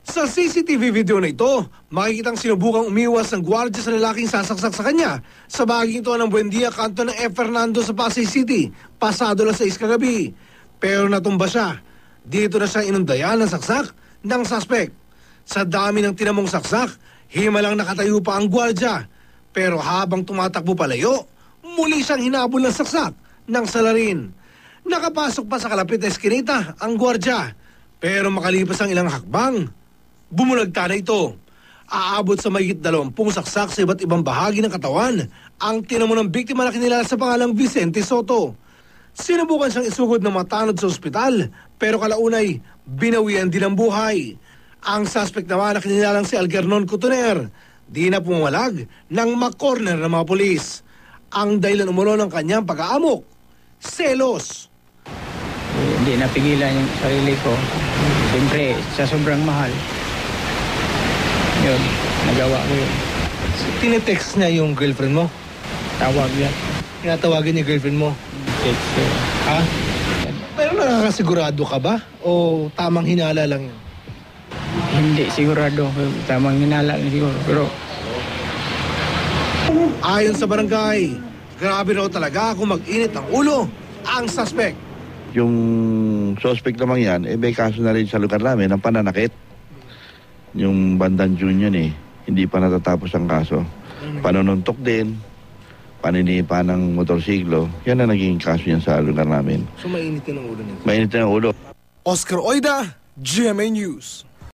Sa CCTV video na ito, makikitang sinubukang umiwas ng gwardiya sa lalaking sasaksak sa kanya sa bahaging ito ng Buendia, kanto ng F. Fernando sa Pasay City, pasado las 6 kagabi. Pero natumba siya. Dito na siya inundayan ng saksak ng suspect. Sa dami ng tinamong saksak, himalang nakatayo pa ang gwardiya. Pero habang tumatakbo palayo, muli siyang hinabol ng saksak ng salarin. Nakapasok pa sa kalapit na eskinita ang gwardiya. Pero makalipas ang ilang hakbang, bumulagta na ito. Aabot sa mahigit 20 saksak sa iba't ibang bahagi ng katawan ang tinamo ng biktima na kinilala sa pangalang Vicente Soto. Sinubukan siyang isugod ng matanod sa ospital pero kalaunay binawian din ang buhay. Ang suspect naman na kinilalang si Algernon Cotoner di na pumawalag nang makorner ng mga pulis. Ang dahilan umulo ng kanyang pag-aamok, selos. Hindi napigilan yung sarili ko. Siyempre, sa sobrang mahal. Yun, nagawa ko yun. Tinetext niya yung girlfriend mo? Tawag yan. Tinatawagan niya girlfriend mo? Text. Ha? Pero nakakasigurado ka ba? O tamang hinala lang yun? Hindi sigurado. Tamang hinala lang siguro. Pero ayon sa barangay, grabe raw talaga kung mag-init ang ulo ang suspect. Yung suspect naman yan, may kaso na rin sa lugar namin ng pananakit. Yung bandang June yun hindi pa natatapos ang kaso. Panununtok din, paninipa ng motorsiklo, yan ang naging kaso yan sa lugar namin. So mainit din ang ulo nito? Mainit din ang ulo. Oscar Oida, GMA News.